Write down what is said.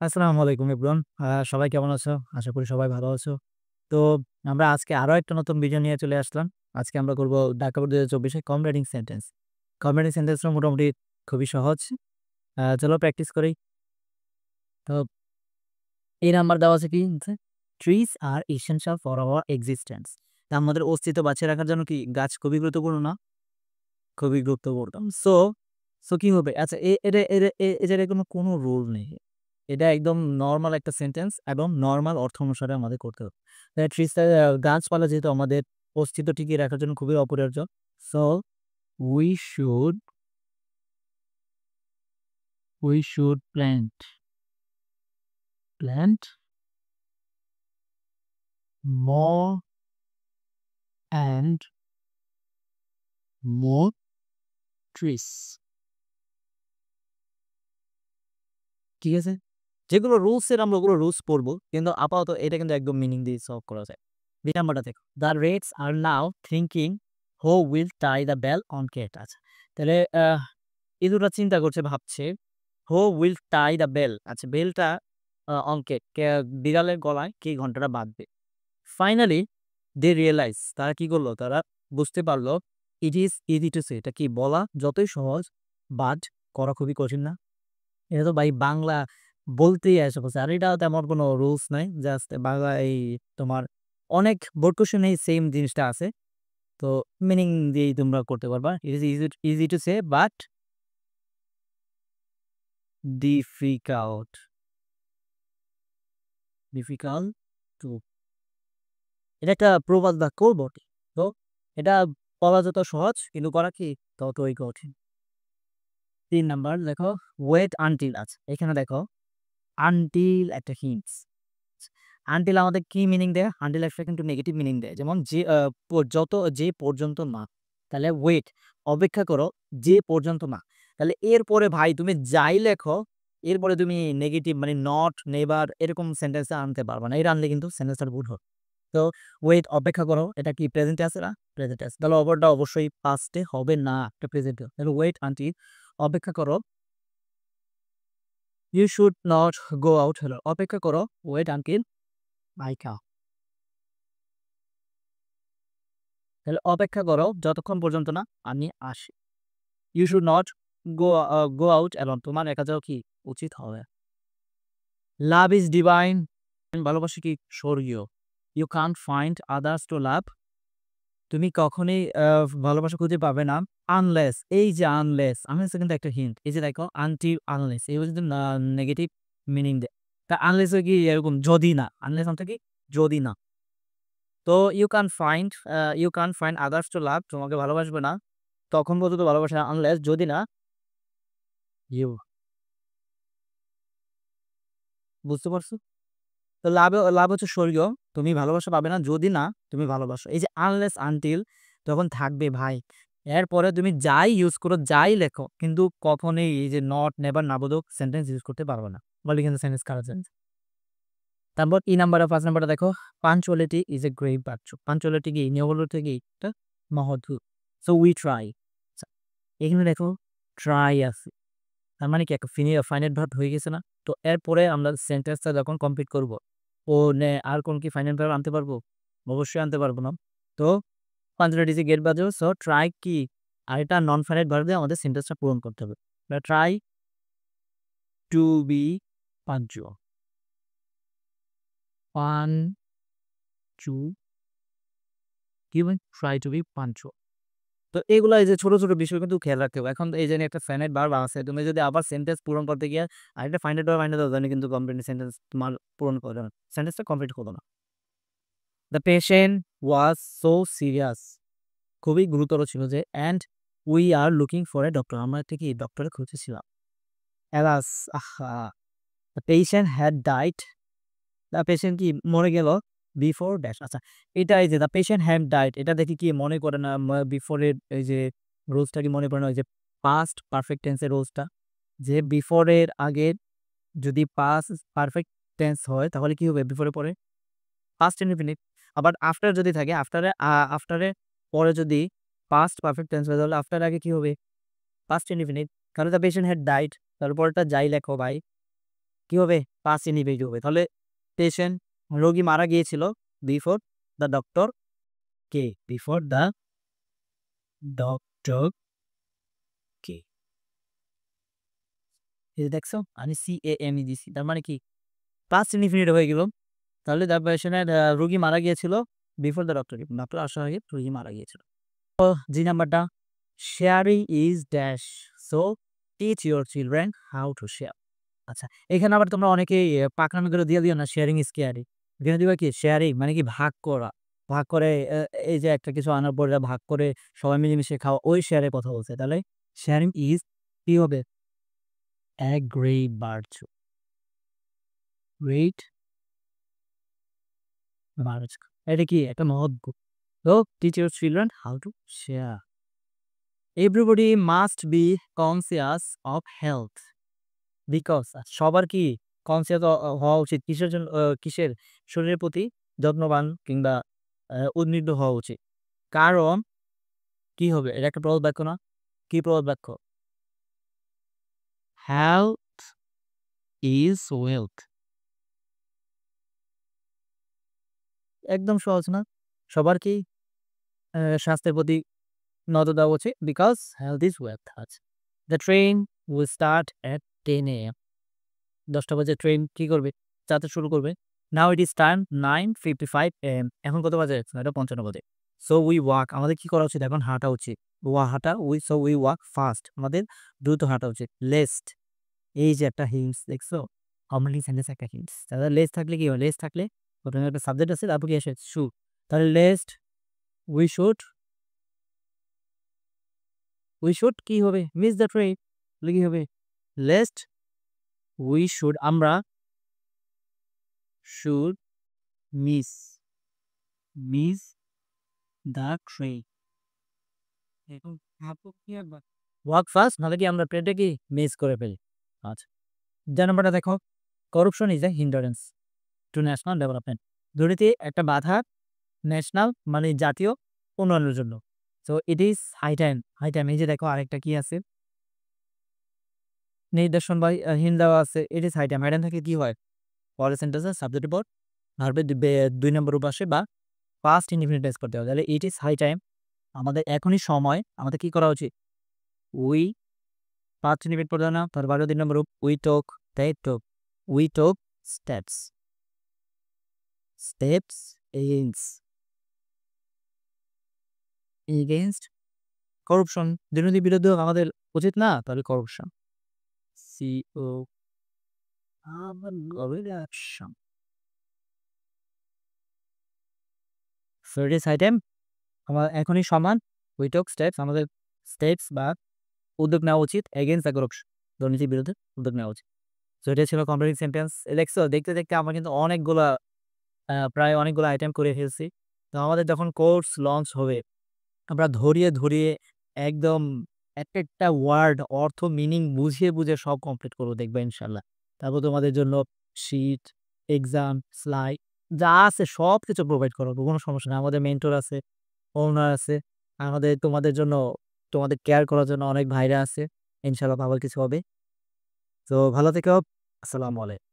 আসসালামু আলাইকুম এভরিওয়ান। সবাই কেমন আছো? আশা করি সবাই ভালো আছো। তো আমরা আজকে আরো একটা নতুন ভিডিও নিয়ে চলে আসলাম। আজকে আমরা করব ঢাকা বোর্ড ২০২৪ এ কমপ্লিটিং সেন্টেন্স। কমপ্লিটিং সেন্টেন্সটা মোটামুটি খুবই সহজ। চলো প্র্যাকটিস করি। তো এই নাম্বার দেওয়া আছে কি? Trees are essential for our existence. তা আমাদের অস্তিত্ব বাঁচিয়ে রাখার জন্য কি গাছ খুবই গুরুত্বপূর্ণ না? খুবই গুরুত্বপূর্ণ। সো কি হবে? আচ্ছা এটার কোনো রুল নেই। এটা একদম নরমাল একটা সেন্টেন্স এবং নরমাল অর্থ অনুসারে আমাদের করতে হবে। গাছপালা যেহেতু আমাদের অস্তিত্ব টিকিয়ে রাখার জন্য খুবই অপরিহার্য। So we should we should plant more and more trees. ঠিক আছে? যেগুলো রুলস এর আমরা ওগুলো রুলস পড়বো। কিন্তু আপাতত এটা কিন্তু একদম মিনিং দিয়ে সলভ করা যায়। ২ নাম্বারটা দেখো। The rats are now thinking who will tie the bell on cat. আচ্ছা। তাহলে ইঁদুররা চিন্তা করছে, ভাবছে who will tie the bell. আচ্ছা বেলটা অন কেট বিড়ালের গলায় কে ঘন্টাটা বাঁধবে। ফাইনালি দে রিয়ালাইজ তারা কি করলো? তারা বুঝতে পারলো it is easy to say এটা কি বলা যতই সহজ বাট করা খুবই কঠিন না? এটা তো ভাই বাংলা বলতেই এসে পড়ছে। আর এটা তেমন কোনো রুলস নাই। জাস্ট বাংলা এই তোমার অনেক বোর্ড কোয়েশ্চেন এই সেম জিনিসটা আছে। তো মিনিং দিয়েই তোমরা করতে পারবা। It is easy to say but difficult difficult to. এটা একটা প্রবাদ বাক্যও বটে। তো এটা বলা যত সহজ কিন্তু করা কি ততই কঠিন। ৩ নাম্বার দেখো ওয়েট আনটিল আছে। এখানে দেখো আনটিল একটা হিন্টস। আনটিল আমাদের কি মিনিং দেয়? আনটিল একটা কিন্তু নেগেটিভ মিনিং দেয়। যেমন যে যে পর্যন্ত না। তাহলে ওয়েট অপেক্ষা করো যে পর্যন্ত না। তাহলে এরপরে ভাই তুমি যাই লেখো, এরপরে তুমি নেগেটিভ মানে নট, নেভার এরকম সেন্টেন্সে আনতে পারবা না। এটা আনলে কিন্তু সেন্টেন্সটা ভুল হবে। তো ওয়েট অপেক্ষা করো এটা কি প্রেজেন্টে আছে না? প্রেজেন্টে আছে। তাহলে অপরটা অবশ্যই পাস্টে হবে না, এটা প্রেজেন্টে। তাহলে ওয়েট আনটিল অপেক্ষা করো। You should not go out হলো অপেক্ষা করো ওয়েট আনটিল আই কাম। তাহলে অপেক্ষা করো যতক্ষণ পর্যন্ত না আমি আসি। You should not go out alone তোমার একা যাওয়া কি উচিত হবে। লাভ ইজ ডিভাইন ভালোবাসা কি স্বর্গীয়। You can't find others to love তুমি কখনোই ভালোবাসা খুঁজে পাবে না আনলেস এই যে আনলেস আনলেস কিন্তু একটা হিন্ট এই যে দেখো আনটিল আনলেস এই কিন্তু নেগেটিভ মিনিং দেয়। তা আনলেস কি এরকম যদি না আনলেস অর্থ কি যদি না। তো you can find others to লাভ তোমাকে ভালোবাসবে না তখন পর্যন্ত ভালোবাসে না আনলেস যদি না ইউ বুঝতে পারছো? তো লাভ হচ্ছে স্বর্গীয় তুমি ভালোবাসা পাবে না যদি না তুমি ভালোবাসো। এই যে আনলেস আনটিল তখন থাকবে ভাই। এরপরে তুমি যাই ইউজ করো যাই লেখো কিন্তু কখনোই এই যে নট নেভার নাবোধক সেন্টেন্স ইউজ করতে পারবে না। বলি কিন্তু সেন্টেন্স কারো চেঞ্জ। তারপর ই নাম্বার ৫ নাম্বারটা দেখো punctuality is a great virtue. Punctuality কি নিয়মগুলো কি একটা মহৎ গুণ। So we try. এখানে দেখো ট্রাই আছে তার মানে কি একটা ফাইনাইট ভার্ব হয়ে গেছে না? তো এরপরে আমরা সেন্টেন্সটা যখন কমপ্লিট করব ও আর কোন কি ফাইনাইট ভার্ব আনতে পারবো? অবশ্যই আনতে পারবো না। তো punctuality is a great virtue so try কি আর এটা নন ফাইনাইট ভার্ব দিয়ে আমাদের সেন্টেন্সটা পূরণ করতে হবে। Try to be punctual. পাঞ্চু কি বলে? Try to be punctual. তো এগুলা এই যে ছোট, ছোট বিষয় কিন্তু খেয়াল রাখতে হবে। এখন এই যে একটা ফাইনাইট ভার্ব আছে। তুমি যদি আবার সেন্টেন্স পূরণ করতে গিয়ে আরেকটা ফাইনাইট ভার্ব আইনা দাও তাহলে কিন্তু কমপ্লিট সেন্টেন্স তোমার পূরণ করবে না। সেন্টেন্সটা কমপ্লিট হলো না। The patient was so serious খুবই গুরুতর ছিল যে and we are looking for a doctor আমরা একটা কি ডক্টরের খুঁজেছিলাম। অ্যালাস আহা! The patient had died the patient কি মরে গেল বিফোর ড্যাশ আচ্ছা এটা এই যে দ্য পেশেন্ট হ্যাড ডাইড এটা দেখে কি মনে করে না বিফোর এর এই যে রুলসটা কি মনে পড়ে না ওই যে পাস্ট পারফেক্ট টেন্স এর রুলসটা যে বিফোর এর আগে যদি পাস্ট পারফেক্ট টেন্স হয় তাহলে কি হবে বিফোর এর পরে পাস্ট ইনডিফিনিট। আবার আফটার যদি থাকে আফটারে পরে যদি পাস্ট পারফেক্ট টেন্স হয় তাহলে আফটার আগে কি হবে পাস্ট ইনডিফিনিট। কারণ দ্য পেশেন্ট হ্যাড ডাইড তারপরটা যাই লেখো ভাই কি হবে? past indicative হবে। তাহলে পেশেন্ট রোগী মারা গিয়েছিল বিফোর দ্য ডক্টর কে? বিফোর দ্য ডক্টর কে। এই যে দেখছো? আমি CAME দিছি। তার মানে কি? past indefinite হয়ে গেল। তাহলে দ্য পেশেন্টের রোগী মারা গিয়েছিল before the doctor K. Doctor আসার আগে রোগী মারা গিয়েছিল। তো জি নাম্বারটা sharing is dash so teach your children how to share. আচ্ছা, এখানে আবার তোমরা অনেকেই পাকনামি করে দিয়ে দিও না শেয়ারিং ইজ কেয়ারিং। এখানে দিবা কি শেয়ারিং মানে কি ভাগ করা। ভাগ করে এই যে একটা কিছু আনার পরে ভাগ করে সবাই মিলেমিশে খাওয়া ওই শেয়ারের কথা বলছে। তাহলে শেয়ারিং ইজ কি হবে? A great virtue. Great virtue. এটা কি একটা মহৎ গুণ। তো teach your children how to share. Everybody must be conscious of health because সবার কি কনসিয়াস হওয়া উচিত কিসের জন্য কিসের শরীরের প্রতি যত্নবান কিংবা উদ্বিগ্ন হওয়া উচিত। কারণ কি হবে? এটা একটা প্রবাদ বাক্য না? কি প্রবাদ বাক্য? Health is wealth. একদম সহজ না? সবার কি স্বাস্থ্যের প্রতি নজর দেওয়া উচিত বিকজ হেলথ ইজ ওয়েলথ। আচ্ছা, the train will start at 10 AM। 10টা বাজে ট্রেন কি করবে? যাত্রা শুরু করবে। নাও ইট ইজ টাইম 9:55 AM। এখন কত বাজে? 9:55 বাজে। So we walk. আমাদের কি করা উচিত? এখন হাঁটা উচিত। হাঁটা সো উই ওয়াক ফাস্ট। আমাদের দ্রুত হাঁটা উচিত। লেস্ট এই যে একটা হিন্টস দেখছো? কমপ্লিট সেন্টেন্স একটা হিন্টস। তাহলে লেস থাকলে কি হয়? লেস থাকলে প্রথমে একটা সাবজেক্ট আছে তারপর কি আসে? শুড। তাহলে লেস্ট উই শুড কি হবে? Miss the train. তাহলে কি হবে? লেস্ট উই শুড আমরা শুড মিস দ্য ট্রেন। এখন ভাবো কি একবার ওয়াক ফাস্ট নাহলে কি আমরা ট্রেনটা কি মিস করে ফেলি। আচ্ছা, যে নাম্বারটা দেখো corruption is a hindrance to national development. দুর্নীতি একটা বাধা ন্যাশনাল মানে জাতীয় উন্নয়নের জন্য। So it is high time এই যে দেখো আরেকটা কি আছে নির্দেশন বা হিন দেওয়া আছে। ইট ইজ হাই টাইম থেকে কি হয়? পরের সেন্টেন্সে সাবজেক্টের পর ভার্বের ২ নম্বর উপাসে বা পাস্ট ইনডিফিনিট টেন্স করতে হবে। তাহলে ইট ইজ হাই টাইম আমাদের এখনই সময় আমাদের কি করা উচিত? উই পাস্ট ইনডিফিনিট পড়বে না। তার ২ নম্বর we took we took steps against corruption. দুর্নীতির বিরুদ্ধে আমাদের উচিত না? তাহলে করপশন সিও action. So it is high time আমার এখনই সমান উই টোক স্টেপস আমাদের স্টেপস বা উদ্যোগ নেওয়া উচিত এগেইনস্ট দ্য করপশন দুর্নীতির বিরুদ্ধে উদ্যোগ নেওয়া উচিত। সো এটা ছিল কমপ্লিট সেন্টেন্স। দেখছো দেখতে দেখতে আমরা কিন্তু অনেকগুলা প্রায় অনেকগুলো আইটেম করে ফেলছি। তো আমাদের যখন কোর্স লঞ্চ হবে আমরা ধরিয়ে একদম একটা ওয়ার্ড অর্থ মিনিং বুঝিয়ে সব কমপ্লিট করবো দেখবে ইনশাল্লাহ। তারপর তোমাদের জন্য শিট, এক্সাম, স্লাইড যা আছে সবকিছু প্রোভাইড করবো। কোনো সমস্যা নেই। আমাদের মেন্টর আছে, ওনার আছে। আমাদের তোমাদের জন্য তোমাদের কেয়ার করার জন্য অনেক ভাইরা আছে। ইনশাল্লাহ ভালো কিছু হবে। তো ভালো থেকো। আসসালামু আলাইকুম।